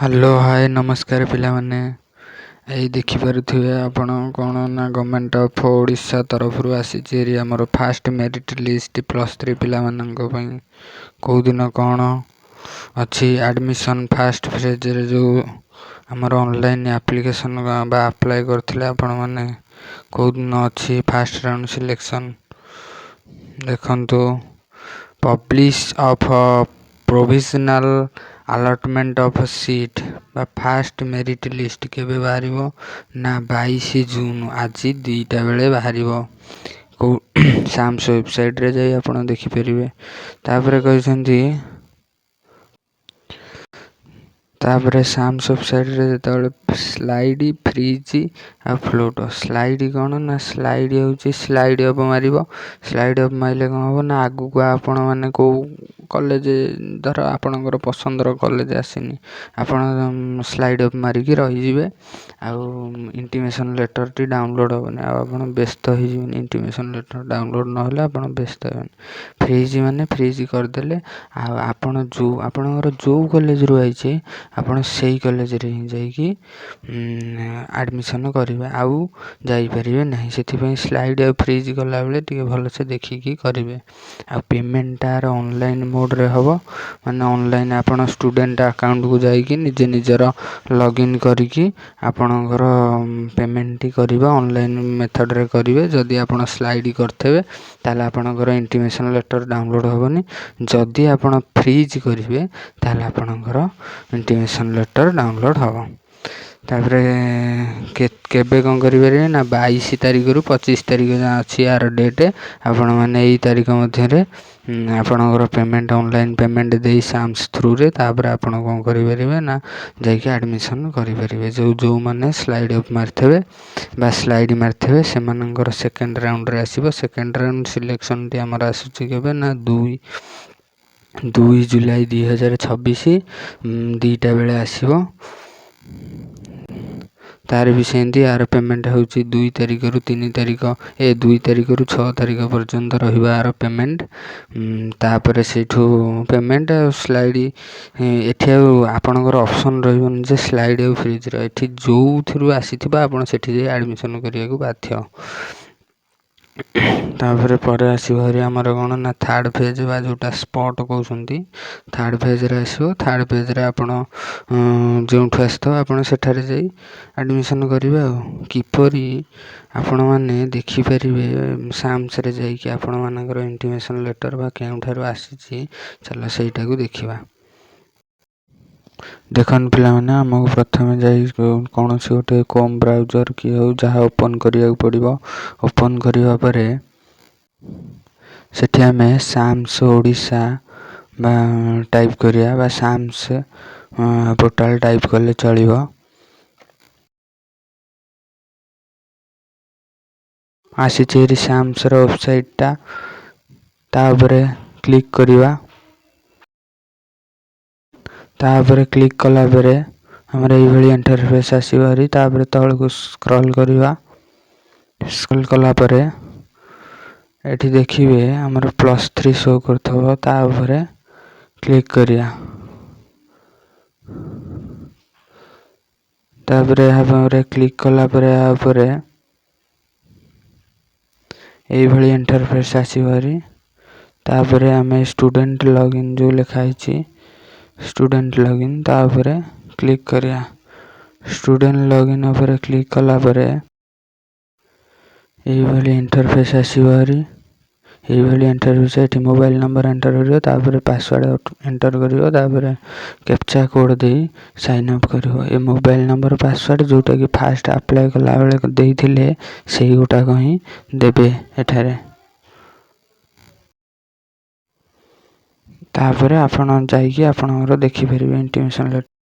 Hello hi ନମସ୍କାର ପିଲାମାନେ। ଏଇ ଦେଖିପାରୁଥିବେ ଆପଣ କ'ଣ ନା ଗଭର୍ଣ୍ଣମେଣ୍ଟ ଅଫ୍ ଓଡ଼ିଶା ତରଫରୁ ଆସିଛି ଏରି ଆମର ଫାଷ୍ଟ ମେରିଟ୍ ଲିଷ୍ଟ +3 ପିଲାମାନଙ୍କ ପାଇଁ କେଉଁଦିନ କ'ଣ ଅଛି ଆଡ଼ମିସନ୍ ଫାଷ୍ଟ ଫେଜ୍ରେ ଯେଉଁ ଆମର ଅନଲାଇନ୍ ଆପ୍ଲିକେସନ୍ ବା ଆପ୍ଲାଏ କରିଥିଲେ ଆପଣମାନେ କେଉଁଦିନ ଅଛି ଫାଷ୍ଟ ରାଉଣ୍ଡ ସିଲେକ୍ସନ୍ ଦେଖନ୍ତୁ। Publish of provisional allotment of seat ବା ଫାଷ୍ଟ ମେରିଟ୍ ଲିଷ୍ଟ କେବେ ବାହାରିବ ନା 22 ଜୁନ୍ ଆଜି 2ଟା ବେଳେ ବାହାରିବ। କେଉଁ ସାମ୍ସ ୱେବସାଇଟ୍ରେ ଯାଇ ଆପଣ ଦେଖିପାରିବେ। ତାପରେ ସାମ୍ସ ୱେବସାଇଟ୍ରେ ଯେତେବେଳେ ସ୍ଲାଇଡ଼ ଫ୍ରିଜ୍ ଆଉ ଫ୍ଲୋଟ୍ ସ୍ଲାଇଡ଼ କ'ଣ ନା ସ୍ଲାଇଡ଼ ହେଉଛି ସ୍ଲାଇଡ଼ ଅପ୍ ମାରିବ। ସ୍ଲାଇଡ଼ ଅପ୍ ମାରିଲେ କ'ଣ ହେବ ନା ଆଗକୁ ଆପଣମାନେ କେଉଁ କଲେଜ ଧର ଆପଣଙ୍କର ପସନ୍ଦର କଲେଜ ଆସିନି ଆପଣ ସ୍ଲାଇଡ଼ ଅପ୍ ମାରିକି ରହିଯିବେ। ଆଉ ଇଣ୍ଟିମେସନ୍ ଲେଟର୍ଟି ଡାଉନଲୋଡ଼ ହେବନି ଆଉ ଆପଣ ବ୍ୟସ୍ତ ହେଇଯିବେନି। ଇଣ୍ଟିମେସନ୍ ଲେଟର୍ ଡାଉନଲୋଡ଼ ନହେଲେ ଆପଣ ବ୍ୟସ୍ତ ହେବେନି। ଫ୍ରିଜ୍ ମାନେ ଫ୍ରିଜ୍ କରିଦେଲେ ଆଉ ଆପଣଙ୍କର ଯେଉଁ କଲେଜରୁ ଆଇছে ଆପଣ ସେଇ କଲେଜରେ ହିଁ ଯାଇକି ଆଡ଼ମିସନ୍ କରିବେ ଆଉ ଯାଇପାରିବେ ନାହିଁ। ସେଥିପାଇଁ ସ୍ଲାଇଡ଼ ଆଉ ଫ୍ରିଜ୍ କଲାବେଳେ ଟିକେ ଭଲସେ ଦେଖିକି କରିବେ। ଆଉ ପେମେଣ୍ଟଟା ଅନଲାଇନ୍ ମୋଡ଼୍ରେ ହେବ, ମାନେ ଅନଲାଇନ୍ ଆପଣ ଷ୍ଟୁଡ଼େଣ୍ଟ ଆକାଉଣ୍ଟକୁ ଯାଇକି ନିଜର ଲଗ୍ଇନ୍ କରିକି ଆପଣଙ୍କର ପେମେଣ୍ଟଟି କରିବେ ଅନଲାଇନ୍ ମେଥଡ଼ରେ କରିବେ। ଯଦି ଆପଣ ସ୍ଲାଇଡ଼ କରିଥିବେ ତାହେଲେ ଆପଣଙ୍କର ଇଣ୍ଟିମେସନ୍ ଲେଟର୍ ଡାଉନଲୋଡ଼ ହେବନି। ଯଦି ଆପଣ ଫ୍ରିଜ୍ କରିବେ ତାହେଲେ ଆପଣଙ୍କର ଇଣ୍ଟିମେସନ୍ ଲେଟର୍ ଡାଉନଲୋଡ଼ ହେବ। ତାପରେ କେବେ କ'ଣ କରିପାରିବେ ନା 22 ତାରିଖରୁ 25 ତାରିଖ ଯାଏଁ ଅଛି ଆର ଡେଟ୍। ଆପଣମାନେ ଏଇ ତାରିଖ ମଧ୍ୟରେ ଆପଣଙ୍କର ପେମେଣ୍ଟ ଅନଲାଇନ୍ ପେମେଣ୍ଟ ଦେଇ ସାମ୍ସ ଥ୍ରୁରେ ତାପରେ ଆପଣ କ'ଣ କରିପାରିବେ ନା ଯାଇକି ଆଡ଼ମିସନ୍ କରିପାରିବେ। ଯେଉଁମାନେ ସ୍ଲାଇଡ଼ ଅପ୍ ମାରିଥିବେ ବା ସ୍ଲାଇଡ଼ ମାରିଥିବେ ସେମାନଙ୍କର ସେକେଣ୍ଡ ରାଉଣ୍ଡରେ ଆସିବ। ସେକେଣ୍ଡ ରାଉଣ୍ଡ ସିଲେକ୍ସନ୍ଟି ଆମର ଆସୁଛି କେବେ ନା 2 ଜୁଲାଇ 2026 2ଟା ବେଳେ ଆସିବ। ତାର ବି ସେମିତି ଆର ପେମେଣ୍ଟ ହେଉଛି 2 ତାରିଖରୁ 3 ତାରିଖ 2 ତାରିଖରୁ 6 ତାରିଖ ପର୍ଯ୍ୟନ୍ତ ରହିବ ଆର ପେମେଣ୍ଟ। ତାପରେ ସେଇଠୁ ପେମେଣ୍ଟ ଆଉ ସ୍ଲାଇଡ଼ ଏଠି ଆଉ ଆପଣଙ୍କର ଅପସନ୍ ରହିବନି ଯେ ସ୍ଲାଇଡ଼ ଆଉ ଫ୍ରିଜ୍ର। ଏଠି ଯେଉଁଥିରୁ ଆସିଥିବ ଆପଣ ସେଠି ଯାଇ ଆଡ଼ମିସନ୍ କରିବାକୁ ବାଧ୍ୟ। ତାପରେ ପରେ ଆସିବ ହେରି ଆମର କ'ଣ ନା ଥାର୍ଡ଼ ଫେଜ୍ ବା ଯେଉଁଟା ସ୍ପଟ୍ କହୁଛନ୍ତି। ଥାର୍ଡ଼ ଫେଜ୍ରେ ଆସିବ। ଥାର୍ଡ଼ ଫେଜ୍ରେ ଆପଣ ଯେଉଁଠୁ ଆସିଥିବ ଆପଣ ସେଠାରେ ଯାଇ ଆଡ଼ମିସନ୍ କରିବେ। ଆଉ କିପରି ଆପଣମାନେ ଦେଖିପାରିବେ ସାମ୍ସରେ ଯାଇକି ଆପଣମାନଙ୍କର ଇଣ୍ଟିମେସନ୍ ଲେଟର୍ ବା କେଉଁଠାରୁ ଆସିଛି ଚାଲ ସେଇଟାକୁ ଦେଖିବା। ଦେଖନ୍ତୁ ପିଲାମାନେ, ଆମକୁ ପ୍ରଥମେ ଯାଇ କୌଣସି ଗୋଟେ କ୍ରୋମ୍ ବ୍ରାଉଜର୍ କି ହେଉ ଯାହା ଓପନ୍ କରିବାକୁ ପଡ଼ିବ। ଓପନ୍ କରିବା ପରେ ସେଠି ଆମେ ସାମ୍ସ ଓଡ଼ିଶା ବା ଟାଇପ୍ କରିବା ବା ସାମ୍ସ ପୋର୍ଟାଲ୍ ଟାଇପ୍ କଲେ ଚଳିବ। ଆସିଛି ଏରି ସାମ୍ସର ୱେବସାଇଟ୍ଟା। ତା ଉପରେ କ୍ଲିକ୍ କରିବା। ତାପରେ କ୍ଲିକ୍ କଲା ପରେ ଆମର ଏଇଭଳି ଇଣ୍ଟରଫେସ୍ ଆସିବ ହେରି। ତାପରେ ତଳକୁ ସ୍କ୍ରଲ୍ କରିବା। ସ୍କ୍ରଲ୍ କଲା ପରେ ଏଠି ଦେଖିବେ ଆମର +3 ଶୋ କରୁଥିବ, ତା ଉପରେ କ୍ଲିକ୍ କରିବା। ତାପରେ ଏହା ଉପରେ କ୍ଲିକ୍ କଲା ପରେ ଏହା ଉପରେ ଏଇଭଳି ଇଣ୍ଟରଫେସ୍ ଆସିବ ହେରି। ତାପରେ ଆମେ ଷ୍ଟୁଡ଼େଣ୍ଟ ଲଗ୍ଇନ୍ ଯେଉଁ ଲେଖା ହେଇଛି ଷ୍ଟୁଡ଼େଣ୍ଟ ଲଗ୍ଇନ୍ ତା ଉପରେ କ୍ଲିକ୍ କରିବା। ଷ୍ଟୁଡ଼େଣ୍ଟ ଲଗ୍ଇନ୍ ଉପରେ କ୍ଲିକ୍ କଲା ପରେ ଏଇଭଳି ଇଣ୍ଟରଫେସ୍ ଆସିବ ହେରି। ଏଇଭଳି ଇଣ୍ଟରଫେସ୍ ଏଠି ମୋବାଇଲ୍ ନମ୍ବର ଏଣ୍ଟର କରିବ, ତାପରେ ପାସୱାର୍ଡ଼ ଏଣ୍ଟର କରିବ, ତାପରେ କ୍ୟାପଚା କୋଡ଼୍ ଦେଇ ସାଇନ୍ ଅପ୍ କରିବ। ଏ ମୋବାଇଲ୍ ନମ୍ବର ପାସୱାର୍ଡ଼ ଯେଉଁଟାକି ଫାଷ୍ଟ ଆପ୍ଲାଏ କଲାବେଳେ ଦେଇଥିଲେ ସେଇ ଗୋଟାକ ହିଁ ଦେବେ ଏଠାରେ। ତାପରେ ଆପଣ ଯାଇକି ଆପଣଙ୍କର ଦେଖିପାରିବେ ଇଣ୍ଟିମେସନ୍ ଲେଟର୍।